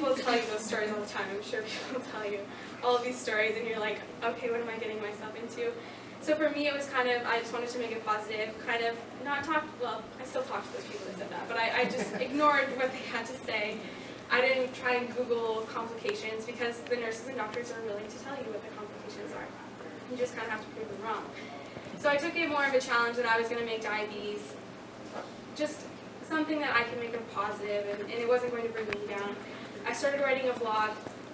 people will tell you those stories all the time. I'm sure people will tell you all of these stories, and you're like, okay, what am I getting myself into? So for me, it was kind of, I just wanted to make it positive, kind of not talk, well, I still talk to those people that said that, but I just ignored what they had to say. I didn't try and Google complications because the nurses and doctors are willing to tell you what the complications are. You just kind of have to prove them wrong. So I took it more of a challenge that I was going to make diabetes just something that I can make a positive, and it wasn't going to bring me down. I started writing a blog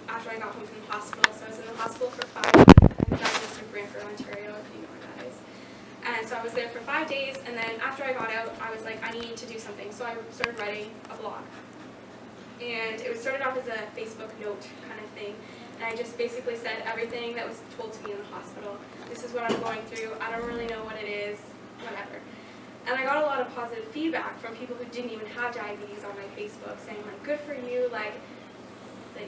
after I got home from the hospital. So I was in the hospital for 5 days. I'm diagnosed in Brantford, Ontario, if you know where that is. And so I was there for 5 days, and then after I got out, I was like, I need to do something. So I started writing a blog. And it started off as a Facebook note kind of thing. And I just basically said everything that was told to me in the hospital. This is what I'm going through. I don't really know what it is, whatever. And I got a lot of positive feedback from people who didn't even have diabetes on my Facebook, saying like, good for you, like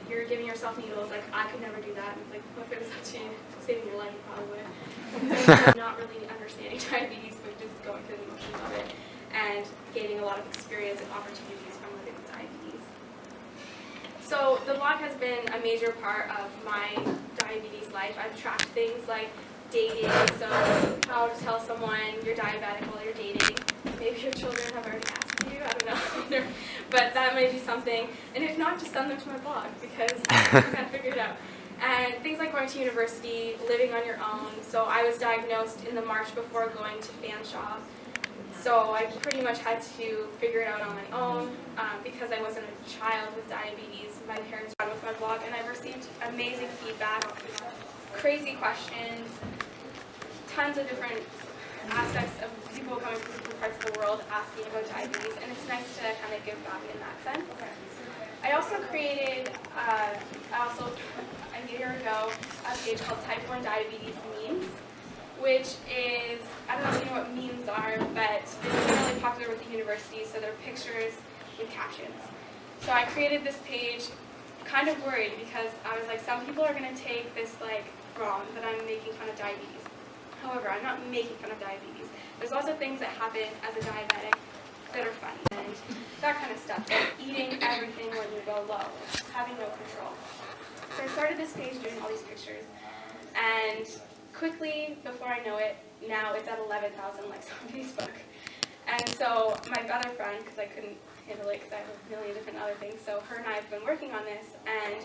you're giving yourself needles, like I could never do that. And it's like, well, if it was up to you, saving your life, you probably would. Not really understanding diabetes, but just going through the motions of it and gaining a lot of experience and opportunities from living with diabetes. So the blog has been a major part of my diabetes life. I've tracked things like dating, so how to tell someone you're diabetic while you're dating. Maybe your children have already asked you, I don't know, but that may be something. And if not, just send them to my blog because I can't figure it out. And things like going to university, living on your own. So I was diagnosed in the March before going to Fanshawe. So I pretty much had to figure it out on my own because I wasn't a child with diabetes. My parents ran with my blog, and I received amazing feedback, crazy questions, tons of different aspects of people coming from different parts of the world asking about diabetes, and it's nice to kind of give back in that sense. I also created, a year ago, a page called Type 1 Diabetes Memes, which is, I don't know if you know what memes are, but they're really popular with the university, so they're pictures with captions. So I created this page kind of worried because I was like, some people are going to take this like wrong, that I'm making fun of diabetes. However, I'm not making fun of diabetes. There's also things that happen as a diabetic that are funny and that kind of stuff, like eating everything when you go low, having no control. So I started this page doing all these pictures, and quickly, before I know it, now it's at 11,000 likes on Facebook. And so my other friend, because I couldn't handle it because I have a million different other things, so her and I have been working on this, and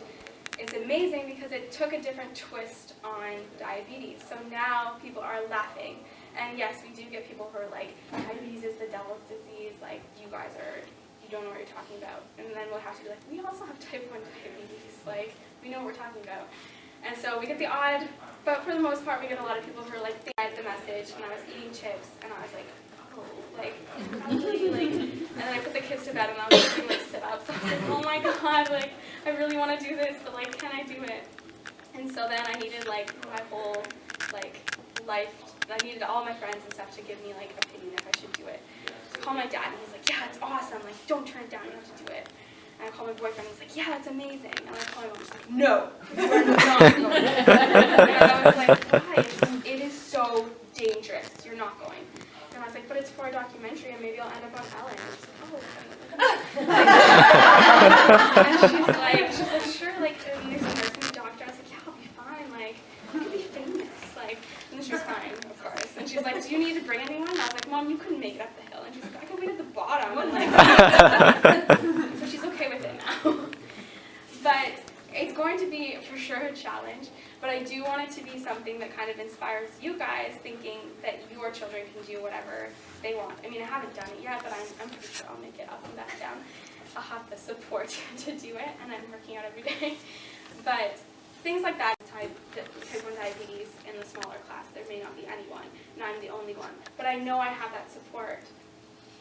it's amazing because it took a different twist on diabetes. So now people are laughing. And yes, we do get people who are like, diabetes is the devil's disease, like you guys you don't know what you're talking about. And then we'll have to be like, we also have type 1 diabetes, like we know what we're talking about. And so we get the odd, but for the most part we get a lot of people who are like, they read the message, and I was eating chips, and I was like, oh, like, probably, like, and then I put the kids to bed, and I was doing like sit-ups. I was like, oh my god, like, I really want to do this, but like, can I do it? And so then I needed like my whole like life, I needed all my friends and stuff to give me like opinion if I should do it. So I called my dad, and he's like, yeah, it's awesome, like, don't turn it down, you have to do it. And I called my boyfriend, and he's like, yeah, that's amazing. And I called my mom, she's like, no, you are not going. And I was like, why? It is so dangerous, you're not going. And I was like, but it's for a documentary, and maybe I'll end up on Ellen. And she's like, oh. And she's like, sure, like, I mean, there's a nursing doctor. I was like, yeah, I'll be fine, like, you could be famous, like, and then she was fine, of course. And she's like, do you need to bring anyone? And I was like, Mom, you couldn't make it up the hill. And she's like, I can wait at the bottom. And like, so she's okay with it now. But it's going to be, for sure, a challenge. But I do want it to be something that kind of inspires you guys, thinking that your children can do whatever they want. I mean, I haven't done it yet, but I'm pretty sure I'll make it up and back down. I'll have the support to do it, and I'm working out every day. But things like that, type 1 diabetes in the smaller class, there may not be anyone, and I'm the only one. But I know I have that support.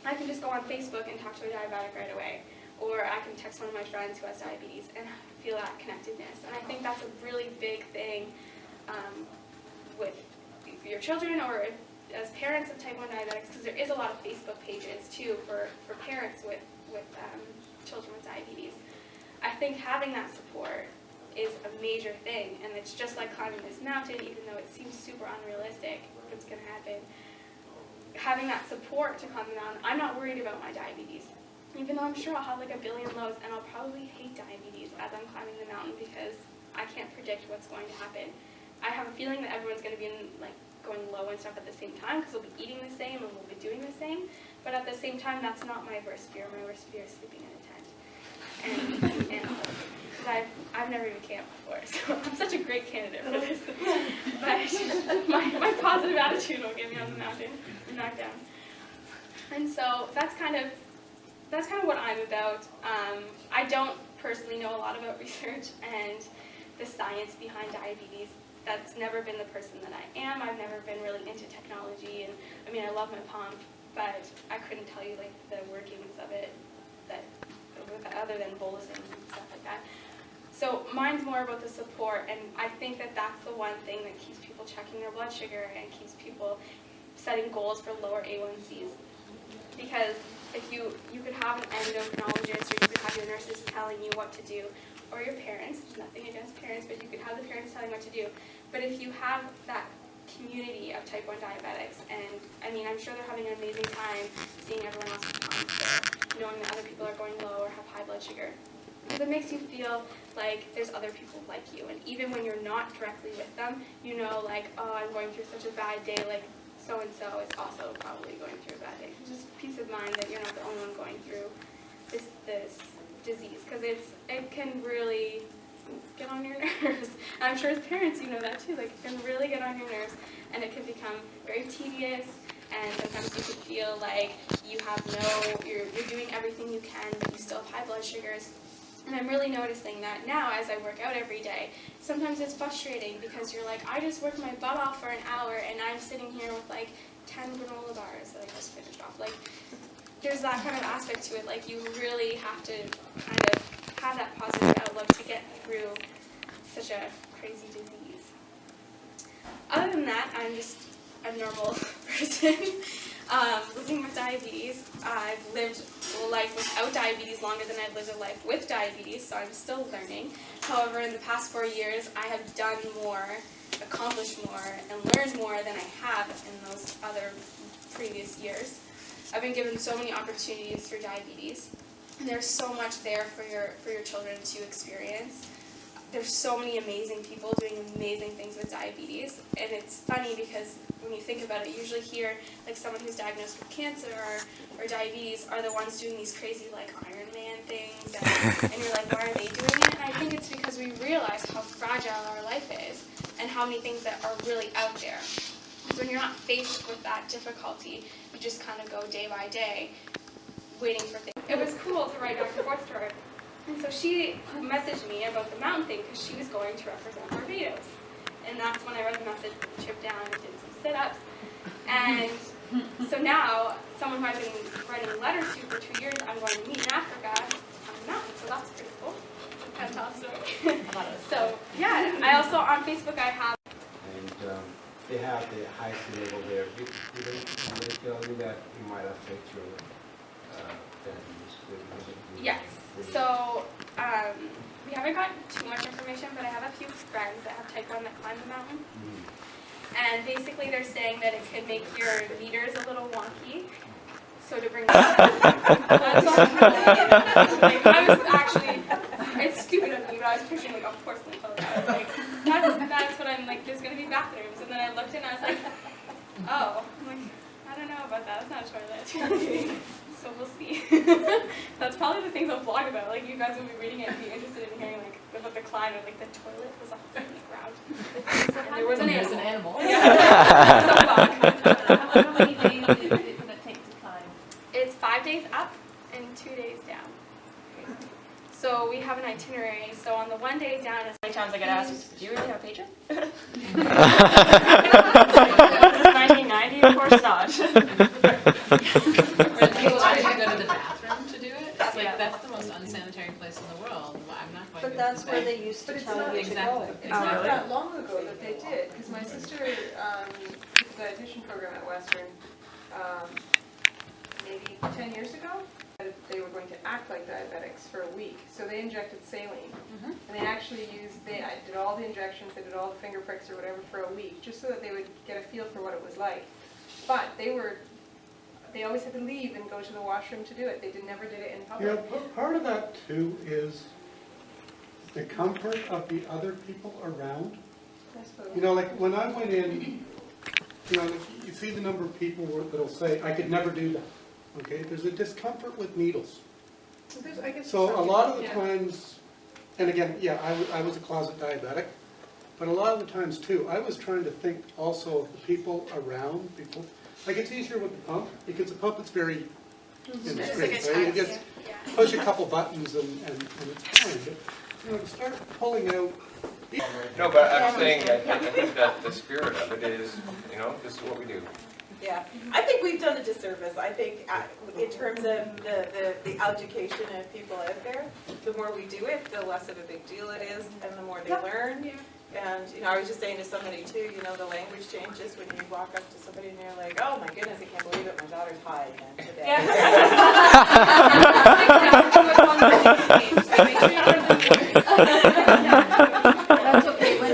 I can just go on Facebook and talk to a diabetic right away, or I can text one of my friends who has diabetes and feel that connectedness. And I think that's a really big thing with your children, or as parents of type 1 diabetics, because there is a lot of Facebook pages too for parents with children with diabetes. I think having that support is a major thing, and it's just like climbing this mountain, even though it seems super unrealistic, it's going to happen. Having that support to climb the mountain, I'm not worried about my diabetes. even though I'm sure I'll have like a billion lows, and I'll probably hate diabetes as I'm climbing the mountain because I can't predict what's going to happen. I have a feeling that everyone's going to be going low and stuff at the same time because we'll be eating the same and we'll be doing the same. But at the same time, that's not my worst fear. My worst fear is sleeping in a tent and because I've never even camped before, so I'm such a great candidate for this. But my positive attitude will get me on the mountain and knock down. And so that's kind of what I'm about. I don't personally know a lot about research and the science behind diabetes. That's never been the person that I am. I've never been really into technology, and I mean, I love my pump, but I couldn't tell you like the workings of it other than bolusing and stuff like that. So mine's more about the support, and I think that that's the one thing that keeps people checking their blood sugar and keeps people setting goals for lower A1Cs. Because if you could have an endocrinologist, or you could have your nurses telling you what to do, or your parents, there's nothing against parents, but you could have the parents telling what to do. But if you have that community of type 1 diabetics, and I mean, I'm sure they're having an amazing time seeing everyone else pump, or knowing that other people are going low or have high blood sugar. Because it makes you feel like there's other people like you, and even when you're not directly with them, you know, like, oh, I'm going through such a bad day, like, so-and-so is also probably going through a bad day. Just peace of mind that you're not the only one going through this disease, because it can really get on your nerves. I'm sure as parents you know that too, like, it can really get on your nerves, and it can become very tedious, and sometimes you can feel like you're doing everything you can, but you still have high blood sugars. And I'm really noticing that now as I work out every day. Sometimes it's frustrating because you're like, I just worked my butt off for an hour and I'm sitting here with like 10 granola bars that I just finished off. Like, there's that kind of aspect to it. Like, you really have to kind of have that positive outlook to get through such a crazy disease. Other than that, I'm just a normal person. Living with diabetes. I've lived a life without diabetes longer than I've lived a life with diabetes, so I'm still learning. However, in the past 4 years, I have done more, accomplished more, and learned more than I have in those other previous years. I've been given so many opportunities for diabetes. And there's so much there for your children to experience. There's so many amazing people doing amazing things with diabetes, and it's funny because when you think about it, you usually hear like someone who's diagnosed with cancer or diabetes are the ones doing these crazy like Iron Man things, and you're like, why are they doing it? And I think it's because we realize how fragile our life is and how many things that are really out there. So when you're not faced with that difficulty, you just kind of go day by day, waiting for things. It was cool to write back and forth to her. And so she messaged me about the mountain thing because she was going to represent Barbados. And that's when I read the message, trip down and did some sit-ups. And so now, someone who I've been writing letters to for 2 years, I'm going to meet in Africa on the mountain. So that's pretty cool. Fantastic. So, yeah, I also, on Facebook, I have... And they have the highest level there. Did they tell you that it might affect your diabetes? Yes. So, we haven't gotten too much information, but I have a few friends that have type 1 that climb the mountain. And basically they're saying that it could make your meters a little wonky. So to bring that like, I was actually, it's stupid of me, but I was picturing like a porcelain toilet. I was like, that's what I'm like, there's going to be bathrooms. And then I looked and I was like, oh. I'm like, I don't know about that. It's not a toilet. So we'll see. That's probably the things I'll vlog about. Like, you guys will be reading it and be interested in hearing like about the climate. Like, the toilet was up on the ground. And there was an animal. Yeah. How many days is it going to take to climb? It's 5 days up and 2 days down. So we have an itinerary. So on the 1 day down, it's How many times I get asked, do you really have a pager? 1990, of course not. People actually go to the bathroom to do it? It's like, that's the most unsanitary place in the world. I'm not going to. But that's where they used to tell you to go. It's not that long ago that they did, because my sister took the dietitian program at Western maybe 10 years ago. They were going to act like diabetics for a week, so they injected saline. And they actually did all the injections, they did all the finger pricks or whatever for a week, just so that they would get a feel for what it was like. But they were they always had to leave and go to the washroom to do it. They never did it in You know, public. part of that too is the comfort of the other people around. I suppose. You know, like when I went in, you know, you see the number of people that'll say, I could never do that. Okay, there's a discomfort with needles. I guess So a lot of the yeah. times, and again, yeah, I was a closet diabetic, but a lot of the times too, I was trying to think also of the people around, people. Like it's easier with the pump, because the pump is very indiscreet, right? You just push a couple buttons and it's fine. But, you know, to start pulling out. No, but I'm saying, I think that the spirit of it is, you know, this is what we do. Yeah, I think we've done a disservice. I think in terms of the education of people out there, the more we do it, the less of a big deal it is, and the more they learn. And, you know, I was just saying to somebody too, you know, the language changes when you walk up to somebody and you're like, oh my goodness, I can't believe it, my daughter's high again today. That's okay. When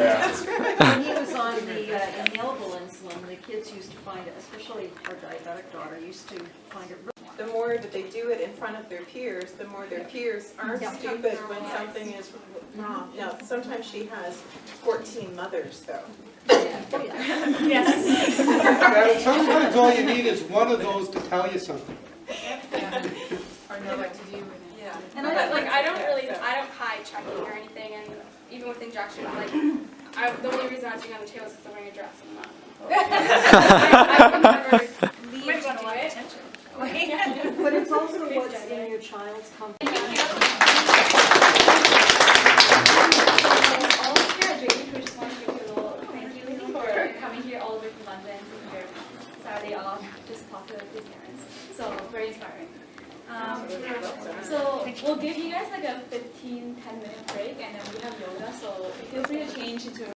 he was on the inhalable insulin, the kids used to find it, especially our diabetic daughter, used to find it. The more that they do it in front of their peers, the more their peers aren't stupid when something is wrong. Now, sometimes she has 14 mothers though. Yes. And sometimes all you need is one of those to tell you something. Or know what to do with it. Yeah. And I don't hide checking or anything, and even with injections, like, the only reason I was doing on the tail is because I'm wearing a dress and I'm not. I would never leave to do it. But it's also what's in your child's comfort. All of you are doing, we just want to give you a little thank you for coming here all the way from London to your Saturday off, just talk to his parents. So very inspiring. So we'll give you guys like a 10-minute break, and then we have yoga. So feel free to change into